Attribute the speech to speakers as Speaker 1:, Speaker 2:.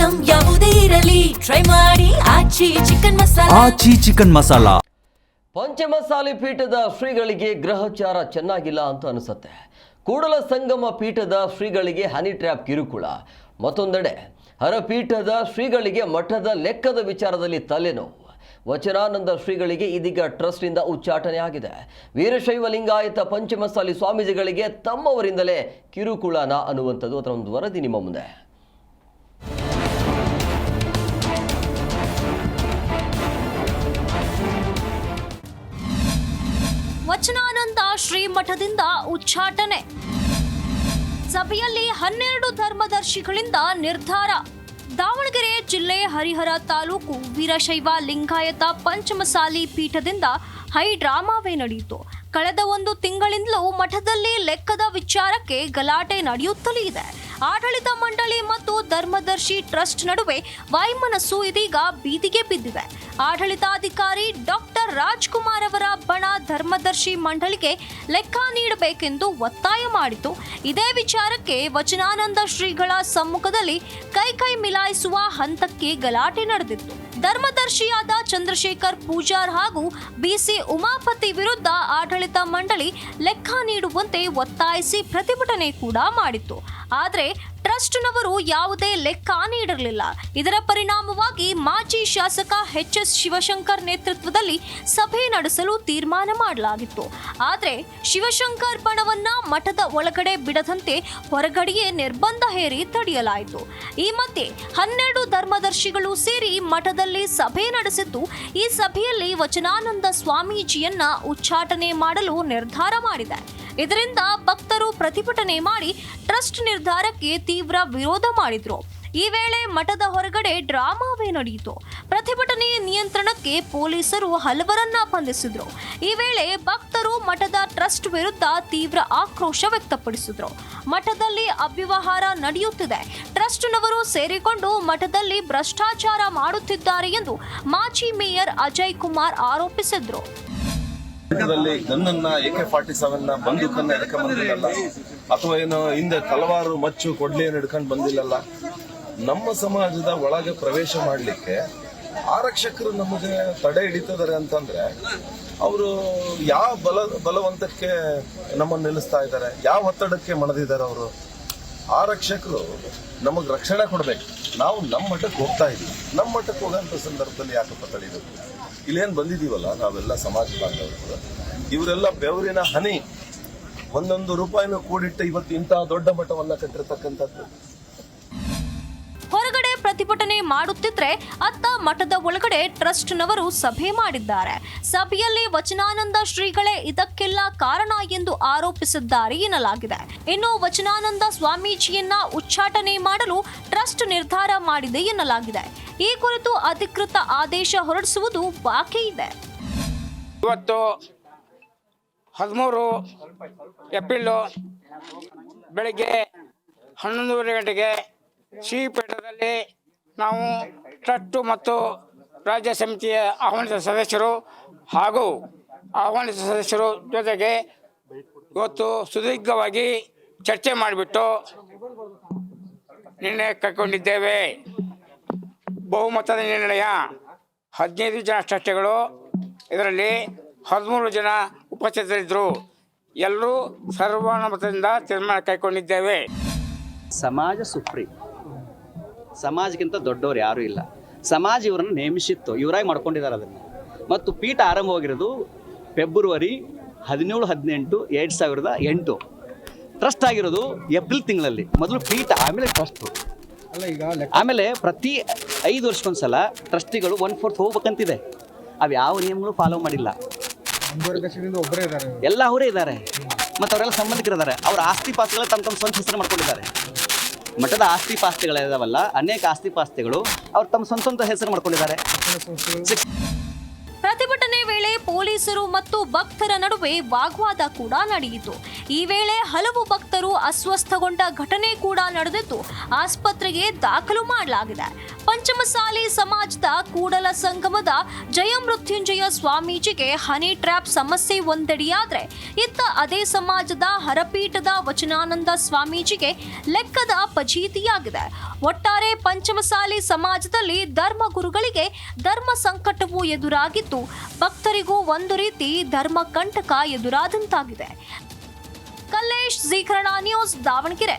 Speaker 1: Item ಯಾವುದೇ ಇರಲಿ try ಮಾಡಿ ಆಚಿ ಚಿಕನ್ ಮಸಾಲಾ.
Speaker 2: ಪಂಚಮಸಾಲಿ ಪೀಠದ ಶ್ರೀಗಳಿಗೆ ಗ್ರಹಚಾರ ಚೆನ್ನಾಗಿಲ್ಲ ಅಂತ ಅನಿಸುತ್ತೆ. ಕೂಡಲ ಸಂಗಮ ಪೀಠದ ಶ್ರೀಗಳಿಗೆ ಹನಿ ಟ್ರ್ಯಾಪ್ ಕಿರುಕುಳ. ಮತ್ತೊಂದೆಡೆ ಹರಪೀಠದ ಶ್ರೀಗಳಿಗೆ ಮಠದ ಲೆಕ್ಕದ ವಿಚಾರದಲ್ಲಿ ತಲೆನೋವು. ವಚನಾನಂದ ಶ್ರೀಗಳಿಗೆ ಇದೀಗ ಟ್ರಸ್ಟ್ನಿಂದ ಉಚ್ಚಾಟನೆ ಆಗಿದೆ. ವೀರಶೈವ ಲಿಂಗಾಯತ ಪಂಚಮಸಾಲಿ ಸ್ವಾಮೀಜಿಗಳಿಗೆ ತಮ್ಮವರಿಂದಲೇ ಕಿರುಕುಳನ ಅನ್ನುವಂಥದ್ದು ಅದರ ಒಂದು ವರದಿ ನಿಮ್ಮ ಮುಂದೆ.
Speaker 3: ವಚನಾನಂದ ಶ್ರೀಮಠದಿಂದ ಉಚ್ಚಾಟನೆ. ಸಭೆಯಲ್ಲಿ 12 ಧರ್ಮದರ್ಶಿಗಳಿಂದ ನಿರ್ಧಾರ. ದಾವಣಗೆರೆ ಜಿಲ್ಲೆ ಹರಿಹರ ತಾಲೂಕು ವೀರಶೈವ ಲಿಂಗಾಯತ ಪಂಚಮಸಾಲಿ ಪೀಠದಿಂದ ಹೈ ಡ್ರಾಮಾವೇ ನಡೆಯಿತು. ಕಳೆದ 1 ತಿಂಗಳಿಂದಲೂ ಮಠದಲ್ಲಿ ಲೆಕ್ಕದ ವಿಚಾರಕ್ಕೆ ಗಲಾಟೆ ನಡೆಯುತ್ತಲೇ ಇದೆ. ಆಡಳಿತ ಮಂಡಳಿ ಮತ್ತು ಧರ್ಮದರ್ಶಿ ಟ್ರಸ್ಟ್ ನಡುವೆ ವೈಮನಸ್ಸು ಇದೀಗ ಬೀದಿಗೆ ಬಿದ್ದಿದೆ. ಆಡಳಿತಾಧಿಕಾರಿ ಡಾಕ್ಟರ್ ರಾಜ್ಕುಮಾರ್ ಅವರ ಬಣ ಧರ್ಮದರ್ಶಿ ಮಂಡಳಿಗೆ ಲೆಕ್ಕ ನೀಡಬೇಕೆಂದು ಒತ್ತಾಯ ಮಾಡಿತು. ಇದೇ ವಿಚಾರಕ್ಕೆ ವಚನಾನಂದ ಶ್ರೀಗಳ ಸಮ್ಮುಖದಲ್ಲಿ ಕೈ ಮಿಲಾಯಿಸುವ ಹಂತಕ್ಕೆ ಗಲಾಟೆ ನಡೆದಿತ್ತು. ಧರ್ಮದರ್ಶಿಯಾದ ಚಂದ್ರಶೇಖರ್ ಪೂಜಾರ್ ಹಾಗೂ ಬಿಸಿ ಉಮಾಪತಿ ವಿರುದ್ಧ ಆಡಳಿತ ಮಂಡಳಿ ಲೆಕ್ಕ ನೀಡುವಂತೆ ಒತ್ತಾಯಿಸಿ ಪ್ರತಿಭಟನೆ ಕೂಡ ಮಾಡಿತ್ತು. ಆದರೆ ಟ್ರಸ್ಟ್ನವರು ಯಾವುದೇ ಲೆಕ್ಕ ನೀಡಿರಲಿಲ್ಲ. ಇದರ ಪರಿಣಾಮವಾಗಿ ಮಾಜಿ ಶಾಸಕ ಎಚ್.ಎಸ್. ಶಿವಶಂಕರ್ ನೇತೃತ್ವದಲ್ಲಿ ಸಭೆ ನಡೆಸಲು ತೀರ್ಮಾನ ಮಾಡಲಾಗಿತ್ತು. ಆದರೆ ಶಿವಶಂಕರ್ ಬಣವನ್ನ ಮಠದ ಒಳಗಡೆ ಬಿಡದಂತೆ ಹೊರಗಡೆಯೇ ನಿರ್ಬಂಧ ಹೇರಿ ತಡೆಯಲಾಯಿತು. ಈ ಮಧ್ಯೆ 12 ಧರ್ಮದರ್ಶಿಗಳು ಸೇರಿ ಮಠದಲ್ಲಿ ಸಭೆ ನಡೆಸಿದ್ದು, ಈ ಸಭೆಯಲ್ಲಿ ವಚನಾನಂದ ಸ್ವಾಮೀಜಿಯನ್ನ ಉಚ್ಚಾಟನೆ ಮಾಡಲು ನಿರ್ಧಾರ ಮಾಡಿದೆ. ಇದರಿಂದ ಭಕ್ತರು ಪ್ರತಿಭಟನೆ ಮಾಡಿ ಟ್ರಸ್ಟ್ ನಿರ್ಧಾರಕ್ಕೆ ತೀವ್ರ ವಿರೋಧ ಮಾಡಿದ್ರು. ಈ ವೇಳೆ ಮಠದ ಹೊರಗಡೆ ಡ್ರಾಮಾವೇ ನಡೆಯಿತು. ಪ್ರತಿಭಟನೆ ನಿಯಂತ್ರಣಕ್ಕೆ ಪೊಲೀಸರು ಹಲವರನ್ನ ಬಂಧಿಸಿದ್ರು. ಈ ವೇಳೆ ಭಕ್ತರು ಮಠದ ಟ್ರಸ್ಟ್ ವಿರುದ್ಧ ತೀವ್ರ ಆಕ್ರೋಶ ವ್ಯಕ್ತಪಡಿಸಿದ್ರು. ಮಠದಲ್ಲಿ ಅವ್ಯವಹಾರ ನಡೆಯುತ್ತಿದೆ, ಟ್ರಸ್ಟ್ನವರು ಸೇರಿಕೊಂಡು ಮಠದಲ್ಲಿ ಭ್ರಷ್ಟಾಚಾರ ಮಾಡುತ್ತಿದ್ದಾರೆ ಎಂದು ಮಾಜಿ ಮೇಯರ್ ಅಜಯ್ ಕುಮಾರ್ ಆರೋಪಿಸಿದ್ರು.
Speaker 4: ಗನ್ನನ್ನ AK-47 ಬಂದೂಕನ್ನ ಹಿಡ್ಕೊಂಡ್ ಬಂದಿಲ್ಲಲ್ಲ, ಅಥವಾ ಏನು ಹಿಂದೆ ತಲವಾರು ಮಚ್ಚು ಕೊಡ್ಲಿಯನ್ನು ಹಿಡ್ಕೊಂಡು ಬಂದಿಲ್ಲಲ್ಲ. ನಮ್ಮ ಸಮಾಜದ ಒಳಗೆ ಪ್ರವೇಶ ಮಾಡಲಿಕ್ಕೆ ಆರಕ್ಷಕರು ನಮಗೆ ತಡೆ ಹಿಡಿತಿದ್ದಾರೆ ಅಂತಂದ್ರೆ ಅವರು ಯಾವ ಬಲವಂತಕ್ಕೆ ನಮ್ಮನ್ನು ನಿಲ್ಲಿಸ್ತಾ ಇದ್ದಾರೆ, ಯಾವ ಒತ್ತಡಕ್ಕೆ ಮಣದಿದ್ದಾರೆ ಅವರು. ಆರಕ್ಷಕರು ನಮಗೆ ರಕ್ಷಣೆ ಕೊಡ್ಬೇಕು. ನಾವು ನಮ್ಮ ಮಠಕ್ಕೆ ಹೋಗ್ತಾ ಇದೀವಿ, ನಮ್ಮ ಮಠಕ್ಕೆ ಹೋಗೋಂಥ ಸಂದರ್ಭದಲ್ಲಿ ಯಾಕಪ್ಪ ತಡೀಬೇಕು? ಇಲ್ಲೇನು ಬಂದಿದ್ದೀವಲ್ಲ ನಾವೆಲ್ಲ ಸಮಾಜ ಬಾಂಧವರು, ಇವರೆಲ್ಲ ಬೆವರಿನ ಹನಿ 1 ರೂಪಾಯಿನೂ ಕೂಡಿಟ್ಟು ಇವತ್ತು ಇಂತಹ ದೊಡ್ಡ ಮಠವನ್ನ ಕಟ್ಟಿರ್ತಕ್ಕಂಥದ್ದು.
Speaker 3: ಹೊರಗಡೆ ಪ್ರತಿಭಟನೆ ಮಾಡುತ್ತಿದ್ರೆ ಅತ್ತ ಮಠದ ಒಳಗಡೆ ಟ್ರಸ್ಟ್ನವರು ಸಭೆ ಮಾಡಿದ್ದಾರೆ. ಸಭೆಯಲ್ಲಿ ವಚನಾನಂದ ಶ್ರೀಗಳೇ ಇದಕ್ಕೆಲ್ಲ ಕಾರಣ ಎಂದು ಆರೋಪಿಸಿದ್ದಾರೆ ಎನ್ನಲಾಗಿದೆ. ಇನ್ನು ವಚನಾನಂದ ಸ್ವಾಮೀಜಿಯನ್ನ ಉಚ್ಚಾಟನೆ ಮಾಡಲು ಟ್ರಸ್ಟ್ ನಿರ್ಧಾರ ಮಾಡಿದೆ ಎನ್ನಲಾಗಿದೆ. ಈ ಕುರಿತು ಅಧಿಕೃತ ಆದೇಶ ಹೊರಡಿಸುವುದು ಬಾಕಿ ಇದೆ.
Speaker 5: ಇವತ್ತು 13 ಏಪ್ರಿಲ್ ಬೆಳಗ್ಗೆ 11:30 ಗಂಟೆಗೆ ಶ್ರೀಪೀಠದಲ್ಲಿ ನಾವು ಟ್ರಸ್ಟ್ ಮತ್ತು ರಾಜ್ಯ ಸಮಿತಿಯ ಆಹ್ವಾನಿತ ಸದಸ್ಯರು ಹಾಗೂ ಆಹ್ವಾನಿತ ಸದಸ್ಯರು ಜೊತೆಗೆ ಇವತ್ತು ಸುದೀರ್ಘವಾಗಿ ಚರ್ಚೆ ಮಾಡಿಬಿಟ್ಟು ನಿರ್ಣಯ ಕೈಗೊಂಡಿದ್ದೇವೆ. ಬಹುಮತದ ನಿರ್ಣಯ. 15 ಜನ ಟ್ರಸ್ಟಿಗಳು, ಇದರಲ್ಲಿ 13 ಜನ ಉಪಸ್ಥಿತರಿದ್ದರು. ಎಲ್ಲರೂ ಸರ್ವಾನುಮತದಿಂದ ತೀರ್ಮಾನ ಕೈಗೊಂಡಿದ್ದೇವೆ.
Speaker 6: ಸಮಾಜ ಸುಪ್ರೀಂ, ಸಮಾಜಕ್ಕಿಂತ ದೊಡ್ಡವರು ಯಾರೂ ಇಲ್ಲ. ಸಮಾಜ ಇವರನ್ನು ನೇಮಿಸಿತ್ತು, ಇವರಾಗಿ ಮಾಡ್ಕೊಂಡಿದ್ದಾರೆ ಅದನ್ನು. ಮತ್ತು ಪೀಠ ಆರಂಭವಾಗಿರೋದು ಫೆಬ್ರವರಿ 17-18, 2008. ಟ್ರಸ್ಟ್ ಆಗಿರೋದು ಏಪ್ರಿಲ್ ತಿಂಗಳಲ್ಲಿ. ಮೊದಲು ಪೀಠ, ಆಮೇಲೆ ಟ್ರಸ್ಟ್. ಆಮೇಲೆ ಪ್ರತಿ 5 ವರ್ಷಕ್ಕೊಂದ್ಸಲ ಟ್ರಸ್ಟಿಗಳು 1/4 ಹೋಗ್ಬೇಕಂತಿದೆ. ಅವು ಯಾವ ನಿಯಮಗಳು ಫಾಲೋ ಮಾಡಿಲ್ಲ. ಎಲ್ಲ ಅವರೇ ಇದ್ದಾರೆ ಮತ್ತು ಅವರೆಲ್ಲ ಸಂಬಂಧಿಕರಿದ್ದಾರೆ. ಅವರ ಆಸ್ತಿ ಪಾಸ್ತಿಗಳ ತಮ್ಮ ಸ್ವಂತ ಹೆಸರು ಮಾಡ್ಕೊಂಡಿದ್ದಾರೆ. ಮಠದ ಆಸ್ತಿ ಪಾಸ್ತಿಗಳಿದಾವಲ್ಲ, ಅನೇಕ ಆಸ್ತಿ ಪಾಸ್ತಿಗಳು ಅವ್ರು ತಮ್ಮ ಸ್ವಂತ ಹೆಸರು ಮಾಡ್ಕೊಂಡಿದ್ದಾರೆ.
Speaker 3: ಪ್ರತಿಭಟನೆ ವೇಳೆ ಪೊಲೀಸರು ಮತ್ತು ಭಕ್ತರ ನಡುವೆ ವಾಗ್ವಾದ ಕೂಡ ನಡೆಯಿತು. ಈ ವೇಳೆ ಹಲವು ಭಕ್ತರು ಅಸ್ವಸ್ಥಗೊಂಡ ಘಟನೆ ಕೂಡ ನಡೆದಿದ್ದು ಆಸ್ಪತ್ರೆಗೆ ದಾಖಲು ಮಾಡಲಾಗಿದೆ. ಪಂಚಮಸಾಲಿ ಸಮಾಜದ ಕೂಡಲ ಸಂಗಮದ ಜಯಮೃತ್ಯುಂಜಯ ಸ್ವಾಮೀಜಿಗೆ ಹನಿ ಟ್ರ್ಯಾಪ್ ಸಮಸ್ಯೆ ಒಂದೆಡೆಯಾದ್ರೆ ಇತ್ತ ಅದೇ ಸಮಾಜದ ಹರಪೀಠದ ವಚನಾನಂದ ಸ್ವಾಮೀಜಿಗೆ ಲೆಕ್ಕದ ಫಜೀತಿಯಾಗಿದೆ. ಒಟ್ಟಾರೆ ಪಂಚಮಸಾಲಿ ಸಮಾಜದಲ್ಲಿ ಧರ್ಮಗುರುಗಳಿಗೆ ಧರ್ಮ ಸಂಕಟವೂ ಎದುರಾಗಿದ್ದು ಭಕ್ತರಿಗೂ ಒಂದು ರೀತಿ ಧರ್ಮ ಕಂಟಕ ಎದುರಾದಂತಾಗಿದೆ. ಕಲ್ಲೇಶ್, ಜೀ ಕನ್ನಡ ನ್ಯೂಸ್, ದಾವಣಗೆರೆ.